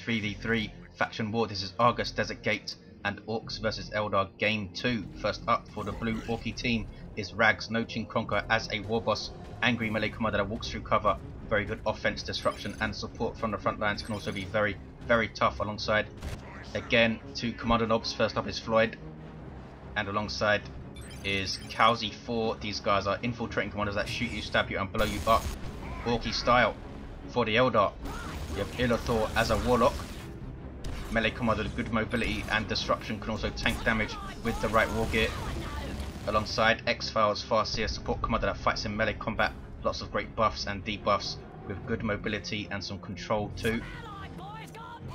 3v3 faction war. This is Argus Desert Gate and Orks versus Eldar Game 2. First up for the blue Orky team is Rags, no Chinkonka as a Warboss. Angry melee commander that walks through cover. Very good offense, disruption and support from the front lines. Can also be very, very tough alongside. Again, two Kommando knobs. First up is Floid. And alongside is Kowsey 4. These guys are infiltrating commanders that shoot you, stab you and blow you up. Orky style. For the Eldar, you have Illethor as a Warlock. Melee commander with good mobility and disruption, can also tank damage with the right war gear. Alongside XPhial's Farseer, support commander that fights in melee combat. Lots of great buffs and debuffs with good mobility and some control too.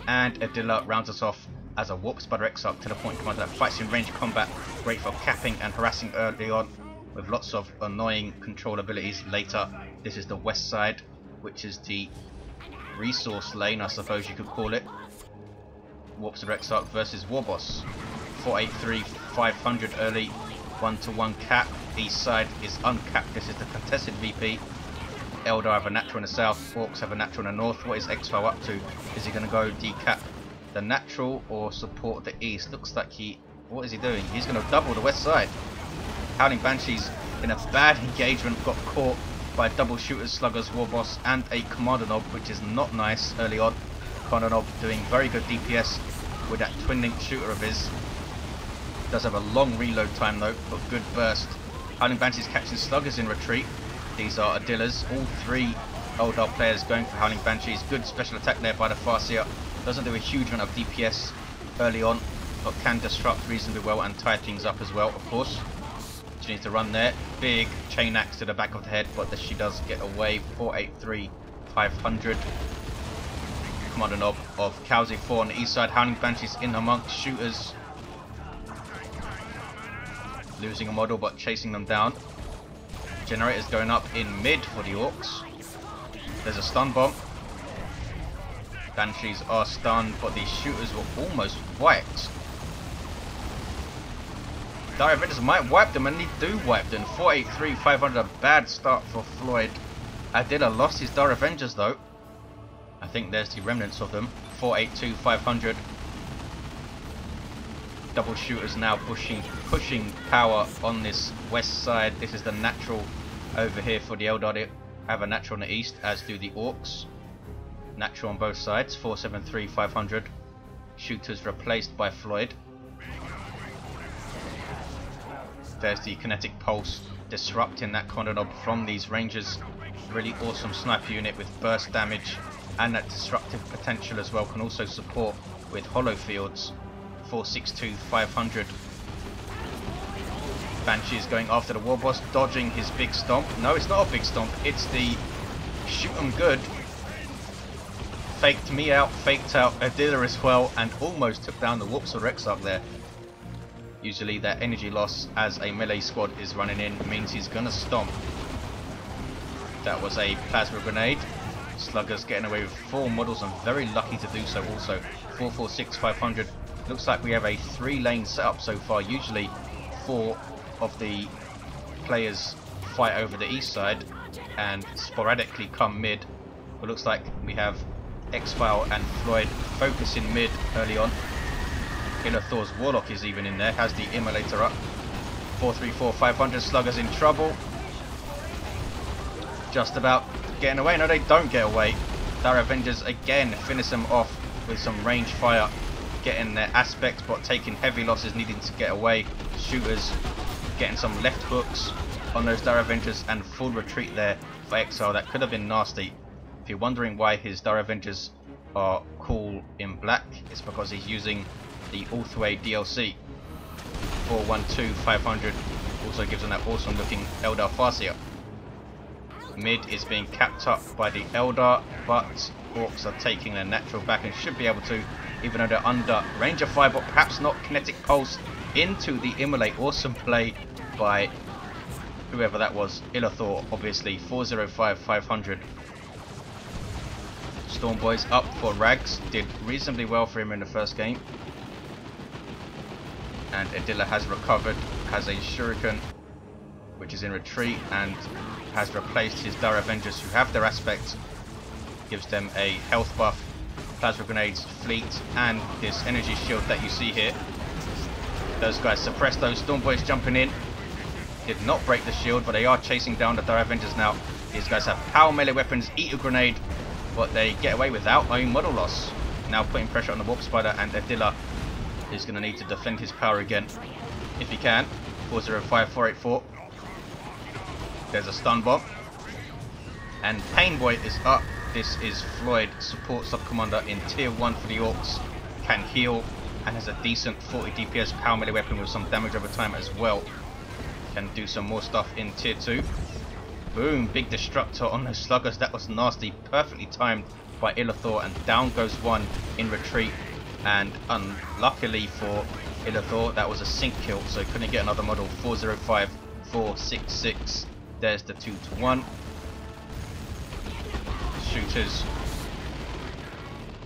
And Adila rounds us off as a Warp Spider Exarch teleport commander that fights in range combat. Great for capping and harassing early on with lots of annoying control abilities later. This is the west side, which is the resource lane, I suppose you could call it. Warp Spider Exarch versus Warboss. 483, 500 early, 1-to-1 cap. East side is uncapped. This is the contested VP. Eldar have a natural in the south, Orks have a natural in the north. What is XPhial up to? Is he going to go decap the natural or support the east? Looks like what is he doing? He's going to double the west side. Howling Banshees in a bad engagement, got caught by double shooters, sluggers, Warboss and a Kommando knob, which is not nice early on. Kommando knob doing very good DPS with that twin link shooter of his. Does have a long reload time though, but good burst. Howling Banshees catching sluggers in retreat. These are Adilas. All three Eldar players going for Howling Banshees. Good special attack there by the Farseer. Doesn't do a huge amount of DPS early on, but can disrupt reasonably well and tie things up as well, of course. She needs to run there. Big chain axe to the back of the head, but she does get away. 483, 500. Commander knob of Kowsey 4 on the east side. Howling Banshees in amongst shooters. Losing a model but chasing them down. Generators going up in mid for the Orks. There's a stun bomb. Banshees are stunned, but these shooters were almost wiped. Dire Avengers might wipe them, and they do wipe them. 483, 500, a bad start for Floid. Adila lost his Dire Avengers though. I think there's the remnants of them. 482, 500. Double shooters now pushing power on this west side. This is the natural over here for the Eldar. They have a natural on the east, as do the Orks. Natural on both sides. 473, 500. Shooters replaced by Floid. There's the kinetic pulse disrupting that Kommando knob from these rangers. Really awesome sniper unit with burst damage and that disruptive potential as well. Can also support with hollow fields. 462, 500. Banshees going after the Warboss, dodging his big stomp. No, it's not a big stomp, it's the shoot 'em good. Faked me out, faked out Adila as well, and almost took down the Warp Spider Exarch there. Usually that energy loss as a melee squad is running in means he's gonna stomp. That was a plasma grenade. Sluggers getting away with 4 models and very lucky to do so also. 446, 500. Looks like we have a 3-lane setup so far. Usually 4 of the players fight over the east side and sporadically come mid. But looks like we have XPhial and Floid focusing mid early on. Illethor's Warlock is even in there, has the immolator up. 434, 500, sluggers in trouble. Just about getting away. No, they don't get away. Dire Avengers again finish them off with some range fire. Getting their aspects but taking heavy losses, needing to get away. Shooters getting some left hooks on those Dire Avengers and full retreat there for XPhial. That could have been nasty. If you're wondering why his Dire Avengers are cool in black, it's because he's using the All The Way DLC. 412, 500 also gives him that awesome looking Eldar Farseer. Mid is being capped up by the Eldar, but Orks are taking their natural back and should be able to, even though they're under range of fire, but perhaps not kinetic pulse into the immolate. Awesome play by whoever that was. Illethor, obviously. 405, 500. Storm Boys up for Rags. Did reasonably well for him in the first game. And Adila has recovered, has a Shuriken which is in retreat and has replaced his Dire Avengers who have their aspects. Gives them a health buff plasma grenades, fleet, and this energy shield that you see here. Those guys suppressed those Storm Boys jumping in. Did not break the shield, but they are chasing down the Dire Avengers now. These guys have power melee weapons, eat a grenade, but they get away without own model loss. Now putting pressure on the Warp Spider, and Adila is going to need to defend his power again, if he can. 405, 484. There's a stun bomb. And Pain Boy is up. This is Floid, support sub-commander in tier 1 for the Orks. Can heal and has a decent 40 DPS power melee weapon with some damage over time as well. Can do some more stuff in tier 2. Boom, big destructor on those sluggers. That was nasty, perfectly timed by Illethor, and down goes one in retreat. And unluckily for Illethor, that was a sync kill, so couldn't get another model. 405, 466. There's the 2-to-1. Shooters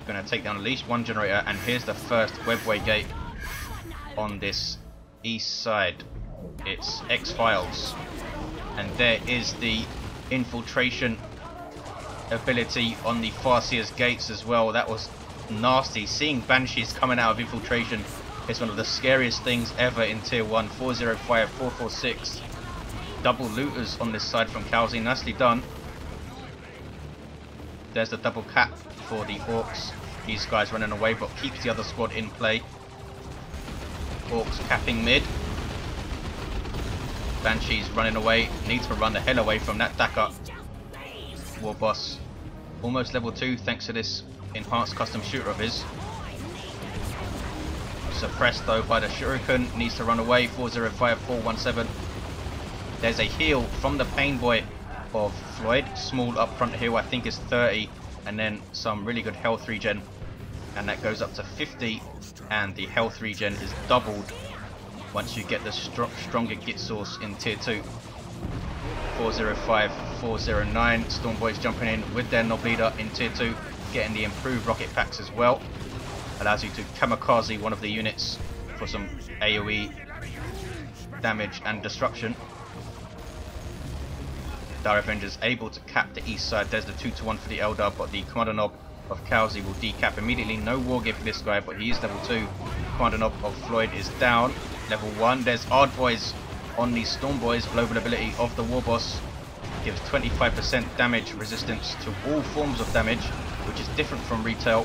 gonna take down at least one generator, and here's the first webway gate on this east side. It's XPhials, and there is the infiltration ability on the Farseer's gates as well. That was nasty. Seeing Banshees coming out of infiltration is one of the scariest things ever in tier 1. 405, 446. Double looters on this side from Kalzi. Nicely done. There's the double cap for the Orks. These guys running away, but keeps the other squad in play. Orks capping mid. Banshees running away. Needs to run the hell away from that Dakar. Warboss almost level 2 thanks to this enhanced custom shooter of his. Suppressed though by the shuriken. Needs to run away. 405, 417. There's a heal from the Pain Boy of Floid. Small up front heal, I think is 30, and then some really good health regen, and that goes up to 50, and the health regen is doubled once you get the stronger git source in tier 2. 405, 409. Storm Boys jumping in with their Nob Leader in tier 2, getting the improved rocket packs as well. Allows you to kamikaze one of the units for some AoE damage and destruction. Dire Avengers able to cap the east side. There's the 2-to-1 for the Eldar, but the Kommando Nob of Kalzi will decap immediately. No war gear for this guy, but he is level 2. Kommando Nob of Floid is down. Level 1. There's Ard Boys on the Storm Boys. Global ability of the Warboss gives 25% damage resistance to all forms of damage, which is different from retail,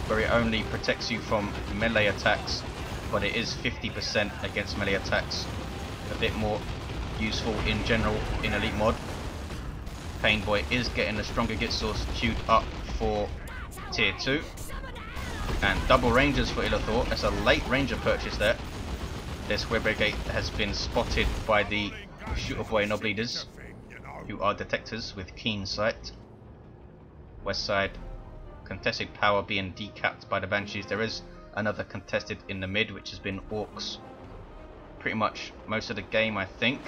where it only protects you from melee attacks, but it is 50% against melee attacks. A bit more useful in general in Elite mod. Pain Boy is getting a stronger git source queued up for tier 2. And double rangers for Illethor. That's a late ranger purchase there. This web brigade has been spotted by the shooter boy Nob Leaders, who are detectors with keen sight. West side contested power being decapped by the Banshees. There is another contested in the mid, which has been Orks pretty much most of the game, I think.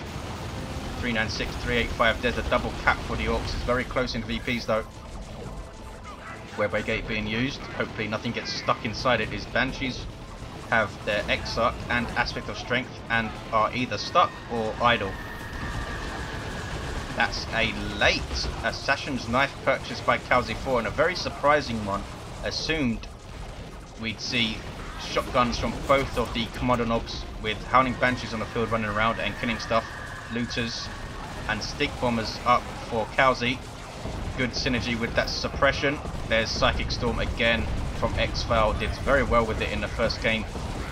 396, 385. There's a double cap for the Orks. It's very close in VPs though. Webway gate being used. Hopefully nothing gets stuck inside it. These Banshees have their Exarch and Aspect of Strength and are either stuck or idle. That's a late Assassin's Knife purchase by Kalzi 4, and a very surprising one. Assumed we'd see shotguns from both of the Kommando Nobs with Howling Banshees on the field running around and killing stuff. Looters and stick bombers up for Kalzi. Good synergy with that suppression. There's Psychic Storm again from XPhial. Did very well with it in the first game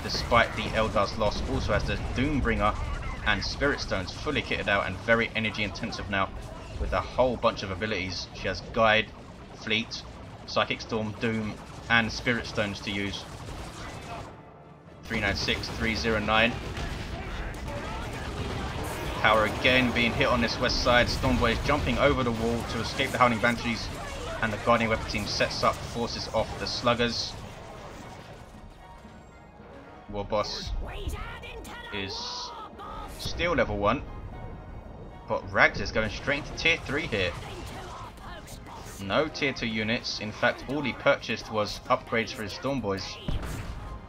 despite the Eldar's loss. Also has the Doombringer and Spirit Stones fully kitted out and very energy intensive now with a whole bunch of abilities. She has Guide, Fleet, Psychic Storm, Doom and Spirit Stones to use. 396, 309. Power again being hit on this west side. Storm Boys jumping over the wall to escape the Howling Banshees, and the Guardian Weapon team sets up, forces off the Sluggers. Warboss is still level 1, but Rags is going straight into tier 3 here. No tier 2 units. In fact, all he purchased was upgrades for his Storm Boys.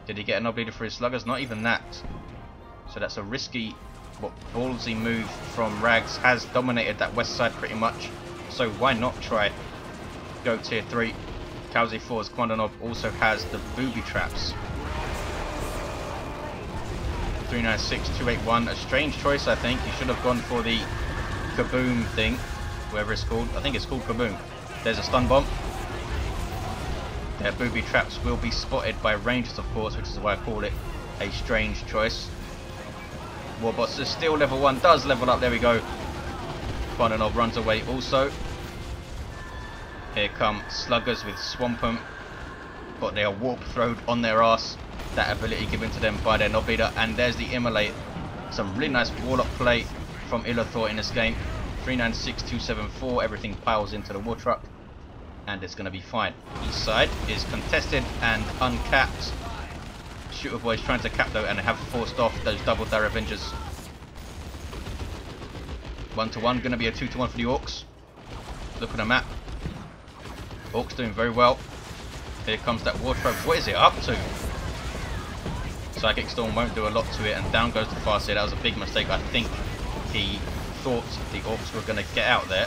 Did he get a Nob Leader for his Sluggers? Not even that. So that's a risky but ballsy move from Rags. Has dominated that west side pretty much, so why not try go tier 3. Kalzi 4's Kommando also has the booby traps. 396, 281, a strange choice I think. He should have gone for the kaboom thing, whatever it's called. I think it's called kaboom. There's a stun bomb. Their booby traps will be spotted by rangers of course, which is why I call it a strange choice. Warboss is still level 1, does level up, there we go. Kommando runs away also. Here come sluggers with Swampum, but they are warp throwed on their ass. That ability given to them by their Nob Leader, and there's the Immolate. Some really nice Warlock play from Illethor in this game. 396, 274, everything piles into the war truck, and it's going to be fine. East side is contested and uncapped. Shooter boys trying to cap though, and have forced off those double Dire Avengers. 1-1, going to be a 2-1 for the Orks. Look at the map. Orks doing very well. Here comes that war truck. What is it up to? Psychic Storm won't do a lot to it, and down goes the Farseer. That was a big mistake. I think he thought the Orks were going to get out there,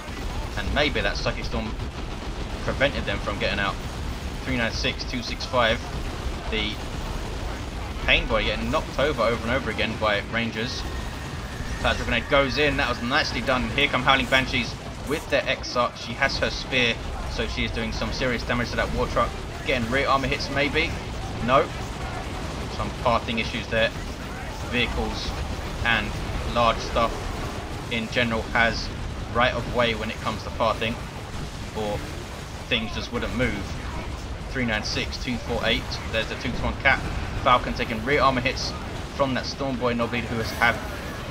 and maybe that Psychic Storm prevented them from getting out. 396, 265. The Pain Boy getting knocked over and over again by Rangers. Plasma Grenade goes in. That was nicely done. Here come Howling Banshees with their X-Arc. She has her spear, so she is doing some serious damage to that war truck. Getting rear armor hits maybe. No. Some pathing issues there. Vehicles and large stuff in general has right of way when it comes to pathing, or things just wouldn't move. 396, 248. There's the 2-1 cap. Falcon taking rear armor hits from that Stormboy Nob Leader who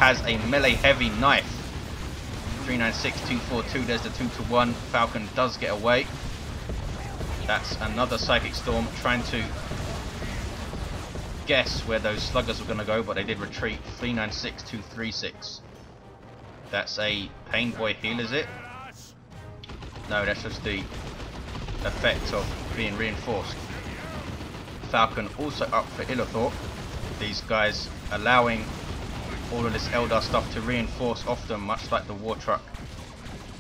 has a melee heavy knife. 396, 242. There's the 2-1. Falcon does get away. That's another Psychic Storm trying to guess where those sluggers were going to go, but they did retreat. 396, 236. That's a Pain Boy heal, is it? No, that's just the effect of being reinforced. Falcon also up for Illethor. These guys allowing all of this Eldar stuff to reinforce off them, much like the war truck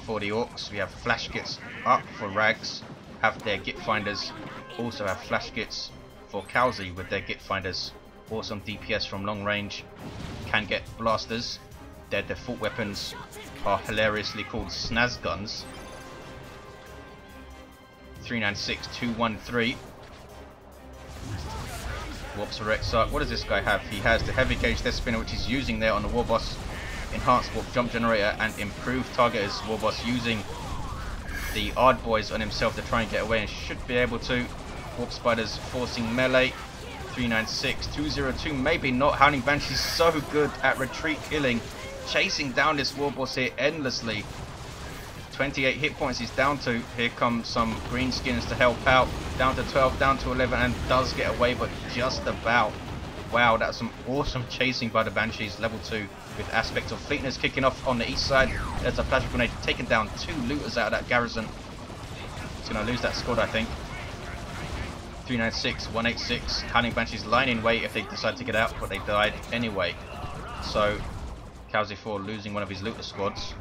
for the Orks. We have flash kits up for Rags, have their Git Finders, also have flash kits for Kalzi with their Git Finders. Awesome DPS from long range, can get blasters. Their default weapons are hilariously called snaz guns. 396, 213. Warps for X-Arc. What does this guy have? He has the heavy gauge death spinner, which he's using there on the Warboss. Enhanced warp jump generator and improved targeters. Warboss using the Ard Boys on himself to try and get away, and should be able to. Warp Spiders forcing melee. 396, 202. Maybe not. Howling Banshee's so good at retreat killing, chasing down this Warboss here endlessly. 28 hit points he's down to. Here come some Greenskins to help out. Down to 12, down to 11, and does get away, but just about. Wow, that's some awesome chasing by the Banshees. Level 2 with aspect of fleetness kicking off on the east side. There's a plasma grenade taking down 2 looters out of that garrison. He's going to lose that squad, I think. 396, 186. Howling Banshees lying in wait if they decide to get out, but they died anyway. So, Kalzi 4 losing one of his looter squads.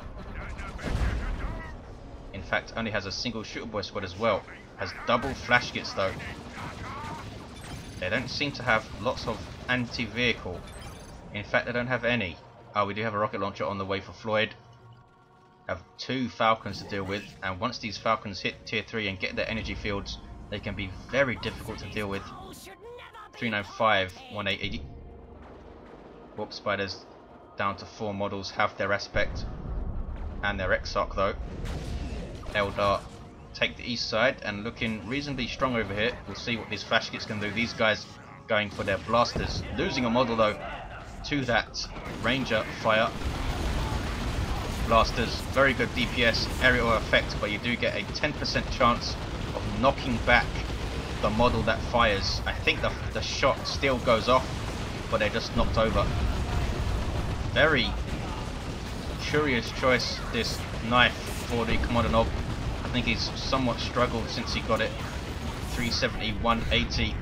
In fact, only has a single shooter boy squad as well. Has double flash kits though. They don't seem to have lots of anti-vehicle. In fact, they don't have any. Oh, we do have a rocket launcher on the way for Floid. Have 2 Falcons to deal with, and once these Falcons hit tier 3 and get their energy fields, they can be very difficult to deal with. 395, 1880. Warp Spiders down to 4 models, have their aspect and their X-Arc though. Eldar take the east side and looking reasonably strong over here. We'll see what these flash kits can do. These guys going for their blasters. Losing a model though to that Ranger fire. Blasters, very good DPS, aerial effect, but you do get a 10% chance of knocking back the model that fires. I think the shot still goes off, but they're just knocked over. Very curious choice, this knife for the Kommando Nob. I think he's somewhat struggled since he got it. 370, 180.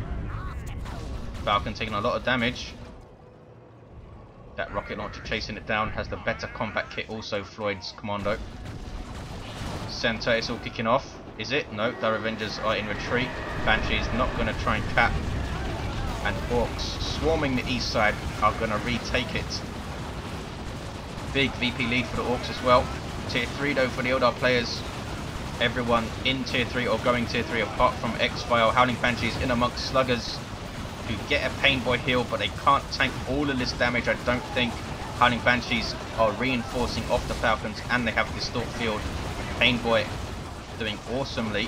Falcon taking a lot of damage. That rocket launcher chasing it down, has the better combat kit also, Floyd's Kommando. Center, it's all kicking off. Is it? No, the Revengers are in retreat. Banshee's not going to try and cap. And Orks swarming the east side are going to retake it. Big VP lead for the Orks as well. Tier 3 though for the Eldar players. Everyone in tier 3 or going tier 3 apart from XPhial. Howling Banshees in amongst Sluggers who get a Pain Boy heal, but they can't tank all of this damage, I don't think. Howling Banshees are reinforcing off the Falcons and they have Distort Field. Pain Boy doing awesomely.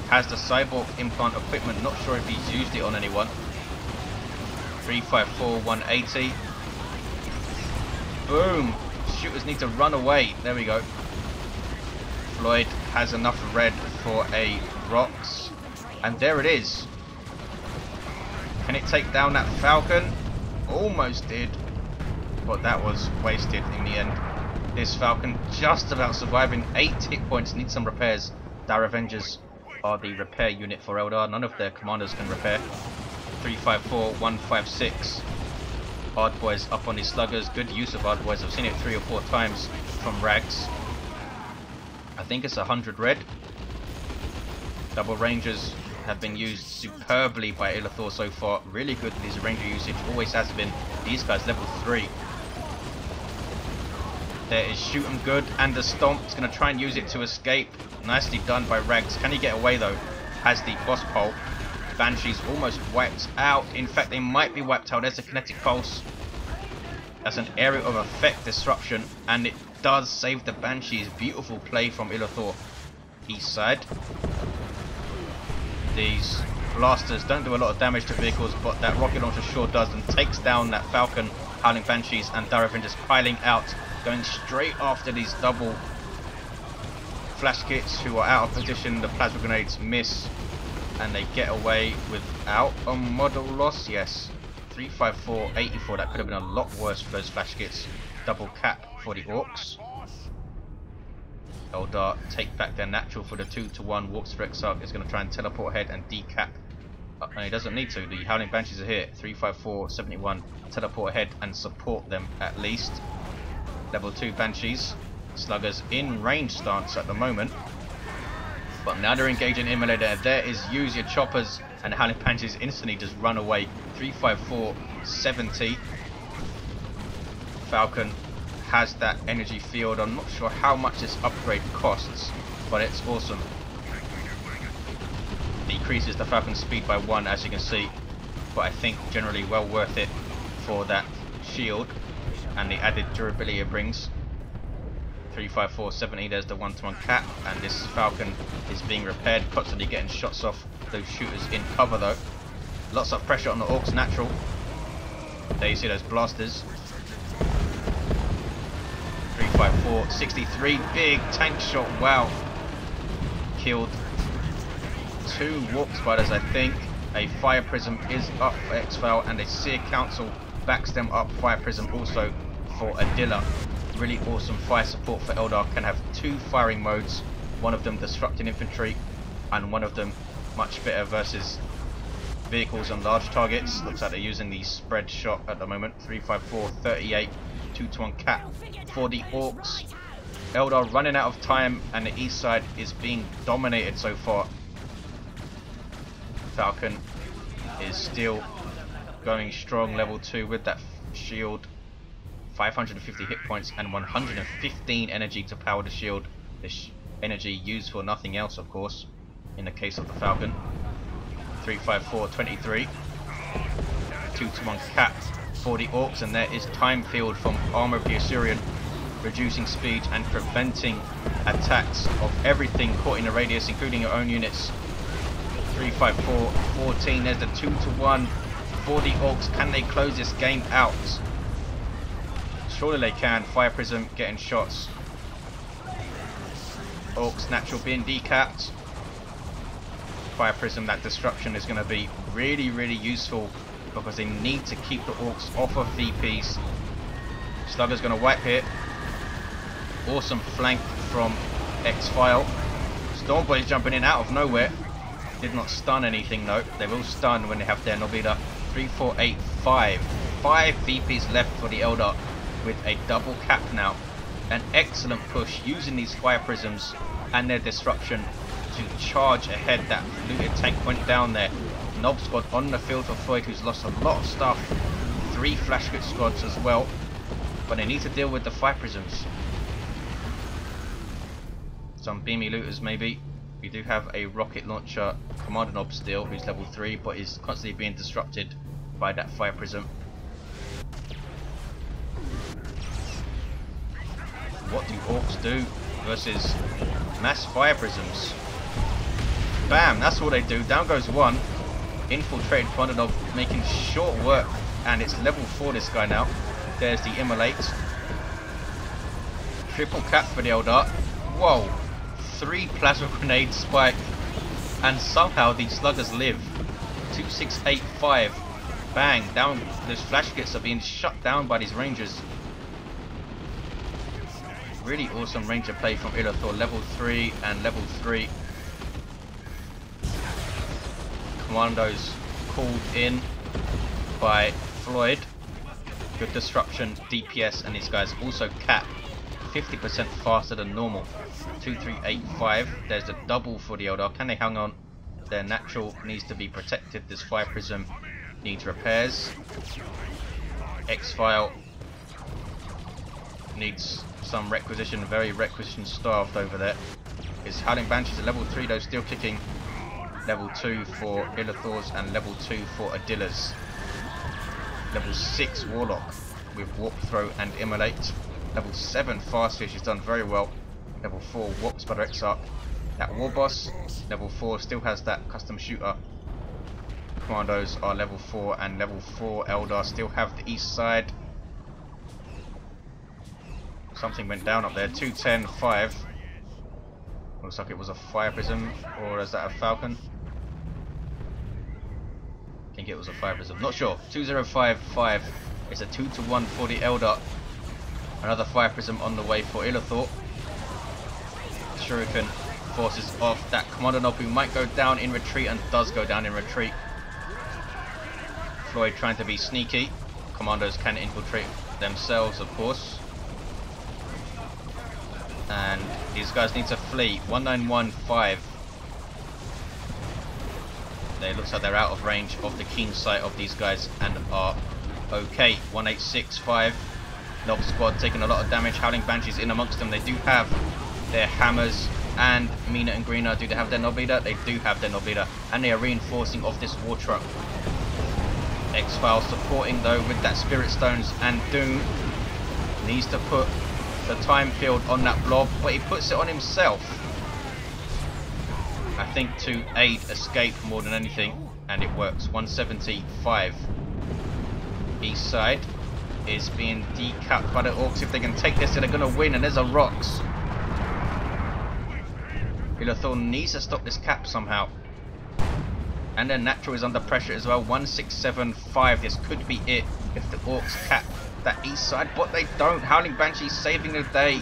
Has the Cyborg implant equipment, not sure if he's used it on anyone. 354, 180. Boom! Shooters need to run away. There we go. Floid has enough red for a rocks. And there it is. Can it take down that Falcon? Almost did. But that was wasted in the end. This Falcon just about surviving. 8 hit points, needs some repairs. The Revengers are the repair unit for Eldar. None of their commanders can repair. 354, 156. Hard Boys up on these Sluggers. Good use of Hard Boys. I've seen it 3 or 4 times from Rags. I think it's 100 red. Double Rangers have been used superbly by Illethor so far. Really good with his Ranger usage. Always has been. These guys level 3. There is Shoot 'em good. And the Stomp is going to try and use it to escape. Nicely done by Rags. Can he get away though? Has the Boss Pole. Banshees almost wiped out. In fact, they might be wiped out. There's a Kinetic Pulse. That's an area of effect disruption, and it does save the Banshees. Beautiful play from Illethor. East side. These blasters don't do a lot of damage to vehicles, but that rocket launcher sure does, and takes down that Falcon. Howling Banshees and Darafin just piling out, going straight after these double flash kits who are out of position. The plasma grenades miss. And they get away without a model loss. Yes, 354, 84. That could have been a lot worse for those flash kits. Double cap for the Orks. Eldar take back their natural for the 2-to-1. Walks for Exarch is going to try and teleport ahead and decap. And he doesn't need to. The Howling Banshees are here. 354, 71. Teleport ahead and support them at least. Level 2 Banshees. Sluggers in range stance at the moment. But now they're engaging Immolator. There is use your choppers, and the Howling Banshees instantly just run away. 354, 70. Falcon has that energy field. I'm not sure how much this upgrade costs, but it's awesome. Decreases the Falcon's speed by 1, as you can see, but I think generally well worth it for that shield and the added durability it brings. 354, 70, there's the 1-to-1 cap, and this Falcon is being repaired, constantly getting shots off those shooters in cover though. Lots of pressure on the Orks natural. There you see those blasters. 354, 63, big tank shot, wow. Killed 2 Warp Spiders I think. A Fire Prism is up for XPhial, and a Seer Council backs them up. Fire Prism also for Adila. Really awesome fire support for Eldar. Can have 2 firing modes, one of them disrupting infantry and one of them much better versus vehicles and large targets. Looks like they're using the spread shot at the moment. 354, 38, 2-to-1 cap for the Orks. Eldar running out of time, and the east side is being dominated so far. Falcon is still going strong, level 2 with that shield. 550 hit points and 115 energy to power the shield. This energy used for nothing else, of course, in the case of the Falcon. 354, 23. 2-to-1 cap for the Orks, and there is Time Field from Armor of the Assyrian, reducing speed and preventing attacks of everything caught in a radius, including your own units. 354, 14. There's the 2-to-1 for the Orks. Can they close this game out? Surely they can. Fire Prism getting shots. Orks natural being decapped. Fire Prism, that disruption is going to be really, really useful because they need to keep the Orks off of VPs. Slugger's going to wipe here. Awesome flank from XPhial. Stormboy's jumping in out of nowhere. Did not stun anything though. They will stun when they have their Nobita. 3, 4, 8, 5. 5 VPs left for the Eldar with a double cap now. An excellent push using these Fire Prisms and their disruption to charge ahead. That looted tank went down there. Nob squad on the field for Floid, who's lost a lot of stuff. 3 flash kit squads as well, but they need to deal with the fire prisms. Some beamy looters maybe. We do have a rocket launcher Kommando Nob still, who's level 3, but is constantly being disrupted by that fire prism. What do Orks do versus mass fire prisms? Bam, that's what they do. Down goes one. Infiltrated Kommando Nob, making short work, and it's level 4 this guy now. There's the immolate. Triple cap for the Eldar. Whoa, 3 plasma grenades spike, and somehow these sluggers live. 2685. Bang, down. Those flash kits are being shut down by these rangers. Really awesome ranger play from Illethor, level 3 and level 3. Commandos called in by Floid. Good disruption, DPS, and these guys also cap 50% faster than normal. 2385. There's the double for the Eldar. Can they hang on? Their natural needs to be protected. This fire prism needs repairs. XPhial needs some requisition, very requisition starved over there. His Howling Banshees at level 3 though, still kicking. Level 2 for Illethors and level 2 for Adilas. Level 6 Warlock with Warp Throw and Immolate. Level 7 Farseer, she's done very well. Level 4 Warp Spider Exarch. That Warboss, level 4, still has that custom shooter. Commandos are level 4 and level 4 Eldar still have the east side. Something went down up there. 210, 5. Looks like it was a fire prism, or is that a falcon? I think it was a fire prism. Not sure. 2055. It's a 2-to-1 for the Eldar. Another fire prism on the way for Illethor. Shuriken forces off that Kommando Nob, who might go down in retreat and does go down in retreat. Floid trying to be sneaky. Commandos can infiltrate themselves, of course. And these guys need to flee. 1915. It looks like they're out of range of the keen sight of these guys and are okay. 1865. Nob squad taking a lot of damage. Howling Banshees in amongst them. They do have their hammers. And Mina and Greener, do they have their Nob leader? They do have their Nob leader. And they are reinforcing off this war truck. XPhial supporting though with that Spirit Stones, and Doom needs to put the time field on that blob, but he puts it on himself. I think to aid escape more than anything, and it works. 175. East side is being decapped by the Orks. If they can take this, they're going to win, and there's a rocks. Illethor needs to stop this cap somehow. And their natural is under pressure as well. 1675. This could be it if the Orks cap that east side, but they don't. Howling Banshee saving the day.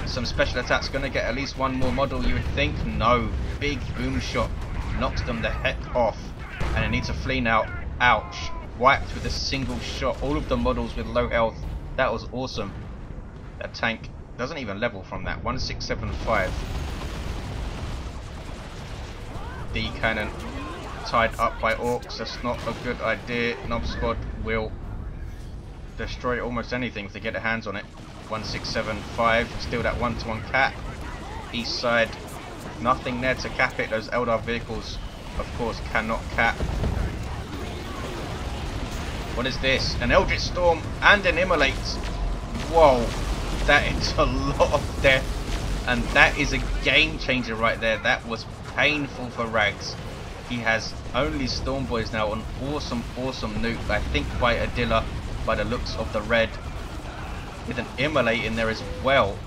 Some special attacks going to get at least one more model, you would think. No. Big boom shot knocks them the heck off, and they need to flee now. Ouch. Wiped with a single shot. All of the models with low health. That was awesome. That tank doesn't even level from that. 1675. D cannon tied up by Orks. That's not a good idea. Nob squad will destroy almost anything if they get their hands on it. 1675. Still that 1-to-1 cap. East side. Nothing there to cap it. Those Eldar vehicles, of course, cannot cap. What is this? An Eldritch Storm and an Immolate. Whoa. That is a lot of death. And that is a game changer right there. That was painful for Rags. He has only Storm Boys now. An awesome, awesome nuke. I think by Adila, by the looks of the red. With an Immolate in there as well.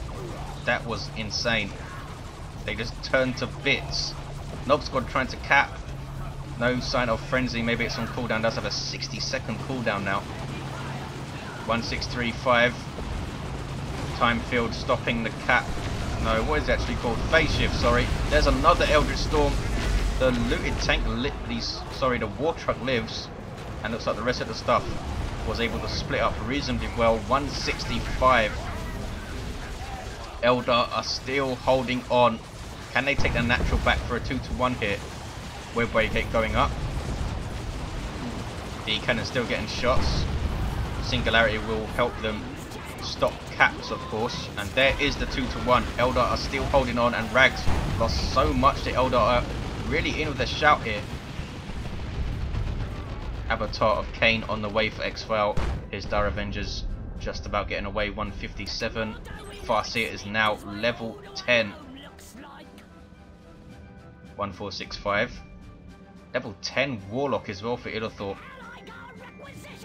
That was insane. They just turned to bits. Nob squad trying to cap. No sign of frenzy. Maybe it's on cooldown. Does have a 60-second cooldown now. 1635. Time field stopping the cap. No, what is it actually called? Phase shift, sorry. There's another Eldritch Storm. The looted tank the war truck lives. And looks like the rest of the stuff was able to split up reasonably well. 165. Eldar are still holding on. Can they take their natural back for a 2-to-1 here? Webway going up. The cannon still getting shots. Singularity will help them stop caps, of course. And there is the 2-to-1. Eldar are still holding on, and Rags lost so much. The Eldar are really in with a shout here. Avatar of Cain on the way for XPhial. His Dire Avengers just about getting away. 157. Farseer is now level 10. 1465. Level 10 Warlock as well for Illethor.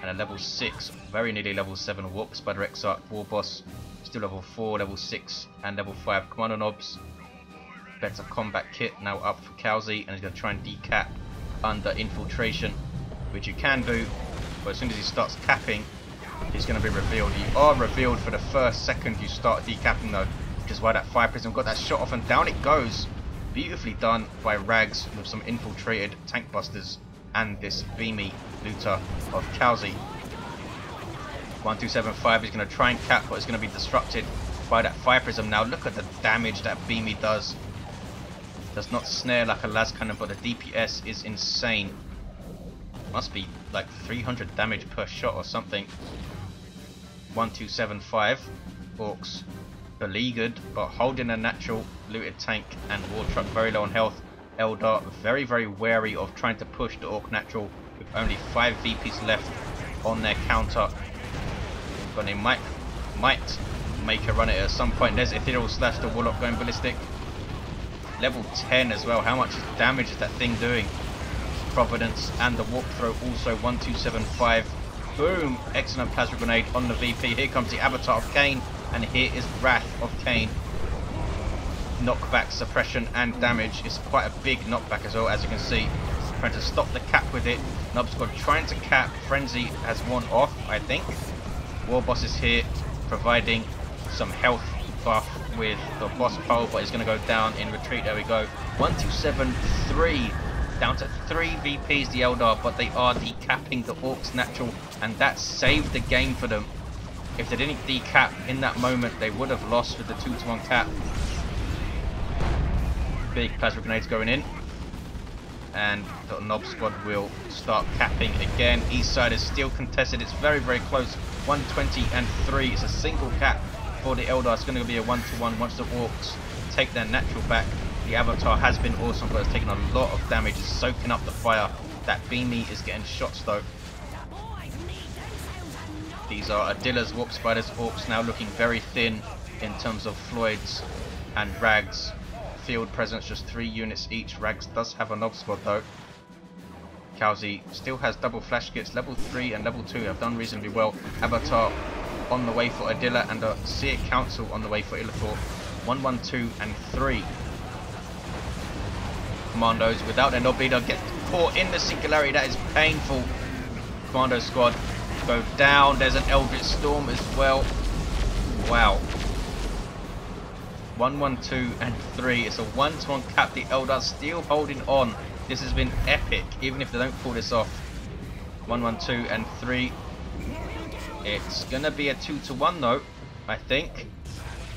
And a level 6, very nearly level 7 Warp Spider Exarch Warboss. Still level 4, level 6 and level 5 Commando Knobs. Better combat kit now up for Kowsey, and he's going to try and decap under infiltration, which you can do, but as soon as he starts capping, he's going to be revealed. You are revealed for the first second you start decapping though, which is why that Fire Prism got that shot off, and down it goes. Beautifully done by Rags with some infiltrated tank busters and this beamy looter of Kowsey. 1275 is going to try and cap, but it's going to be disrupted by that Fire Prism. Now look at the damage that beamy does. Does not snare like a las cannon, but the DPS is insane. Must be like 300 damage per shot or something. 1275 Orks beleaguered, but holding a natural looted tank and war truck very low on health. Eldar very, very wary of trying to push the Orc natural with only 5 VPs left on their counter. But they might make a run at it at some point. There's Ethereal Slash, the Warlock going ballistic. Level 10 as well. How much damage is that thing doing? Providence and the Warp Throw also. 1275. Boom! Excellent Plasma Grenade on the VP. Here comes the Avatar of Cain, and here is Wrath of Cain. Knockback, suppression and damage. It's quite a big knockback as well, as you can see. Trying to stop the cap with it. Nob Squad trying to cap. Frenzy has worn off, I think. Warboss is here providing some health buff with the boss pole, but he's going to go down in retreat. There we go. 1273. Down to 3 VPs, the Eldar, but they are decapping the Orcs natural, and that saved the game for them. If they didn't decap in that moment, they would have lost with the 2-to-1 cap. Big plasma grenades going in, and the Nob Squad will start capping again. East side is still contested. It's very, very close. 120-3. It's a single cap for the Eldar. It's going to be a 1-to-1 once the Orcs take their natural back. The Avatar has been awesome, but it's taken a lot of damage. It's soaking up the fire. That beamy is getting shots though. These are Adila's Warp Spiders. Orcs now looking very thin in terms of Floids and Rags. Field presence, just 3 units each. Rags does have a Nob Squad though. Kowsey still has double flash kits. Level 3 and level 2 have done reasonably well. Avatar on the way for Adila, and a Seer Council on the way for Illethor. 112-3. Commandos without their Nob Leader get caught in the Singularity. That is painful. Commando Squad go down. There's an Eldritch Storm as well. Wow. 112-3. It's a 1-to-1 cap. The Eldar still holding on. This has been epic, even if they don't pull this off. 112-3. It's gonna be a 2-to-1 though, I think.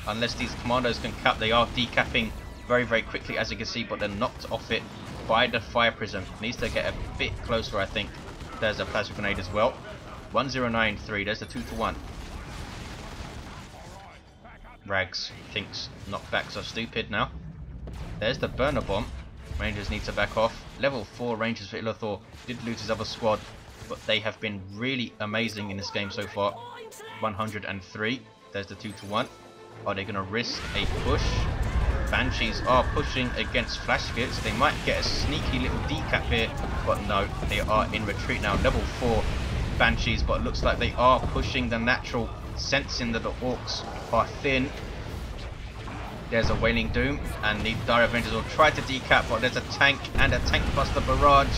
Unless these commandos can cap. They are decapping very, very quickly, as you can see, but they're knocked off it by the Fire Prism. Needs to get a bit closer, I think. There's a Plasma Grenade as well. 1093. There's the 2-to-1. Rags thinks knockbacks are stupid now. There's the Burner Bomb. Rangers need to back off. Level 4 Rangers for Illethor. Did lose his other squad, but they have been really amazing in this game so far. 103. There's the 2-to-1. Are they going to risk a push? Banshees are pushing against flash kits. They might get a sneaky little decap here, but no, they are in retreat now. Level 4 Banshees, but it looks like they are pushing the natural, sensing that the Orcs are thin. There's a Wailing Doom, and the Dire Avengers will try to decap, but there's a tank and a tank buster barrage.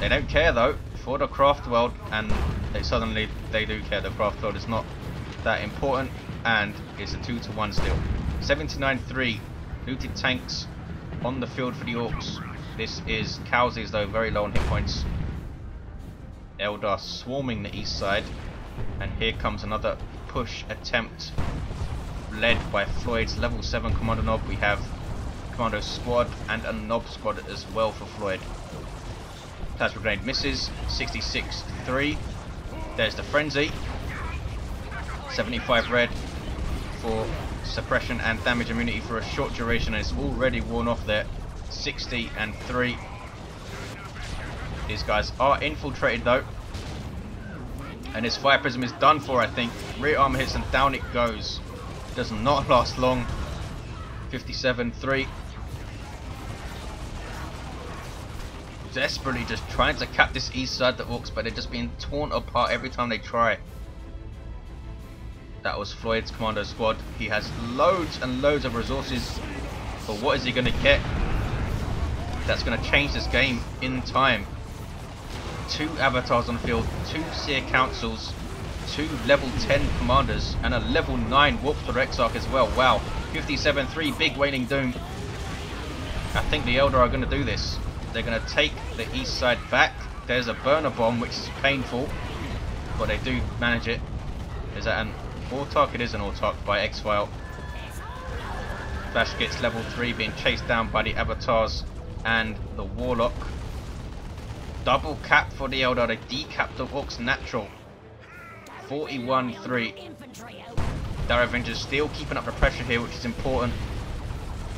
They don't care though for the craft world, and they do care. The craft world is not that important, and it's a 2-to-1 still. 79-3. Looted tanks on the field for the Orcs. This is Kowsey's though, very low on hit points. Eldar swarming the east side, and here comes another push attempt. led by Floyd's level 7 Kommando Nob. We have Commando Squad and a Nob Squad as well for Floyd. Plasma Grenade misses, 66-3. There's the Frenzy. 75 red for suppression and damage immunity for a short duration, and it's already worn off there. 60-3. These guys are infiltrated though. And his Fire Prism is done for, I think. Rear armor hits and down it goes. Does not last long. 57-3. Desperately just trying to cap this east side of the Orks, but they're just being torn apart every time they try. That was Floyd's Commando Squad. He has loads and loads of resources, but what is he going to get that's going to change this game in time? 2 avatars on the field, 2 Seer Councils, 2 level 10 commanders, and a level 9 Warp to Exarch as well. Wow, 57-3, big Wailing Doom. I think the Eldar are going to do this. They're going to take the east side back. There's a burner bomb, which is painful, but they do manage it. Is that an Autark? It is an Autark by XPhial. Flash gets level 3, being chased down by the avatars and the Warlock. Double cap for the Eldar. They decapped the Orks natural. 41-3. Daravengers still keeping up the pressure here, which is important.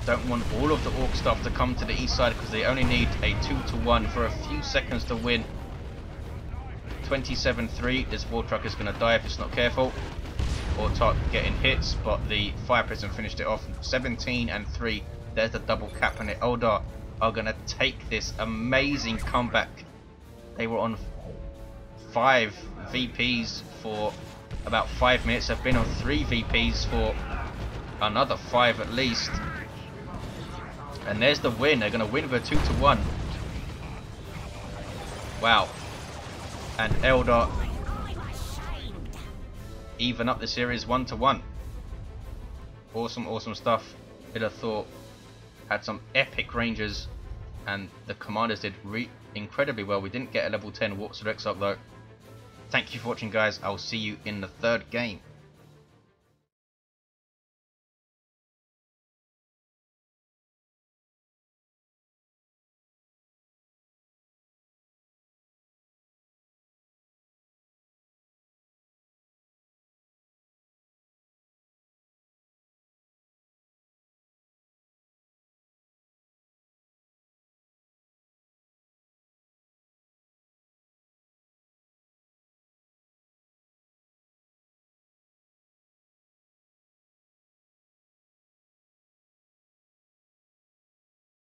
Don't want all of the Orc stuff to come to the east side because they only need a 2-1 for a few seconds to win. 27-3. This War Truck is going to die if it's not careful. Autark getting hits, but the Fire Prism finished it off. 17-3. There's the double cap, and the Eldar are going to take this amazing comeback. They were on 5 VPs for about 5 minutes. They've been on 3 VPs for another 5 at least. And there's the win. They're going to win with a 2-1. Wow. And Eldar even up the series 1-1. Awesome, awesome stuff. Illethor had some epic ranges, and the commanders did incredibly well. We didn't get a level 10 Warps of Exarch though. Thank you for watching, guys. I'll see you in the 3rd game.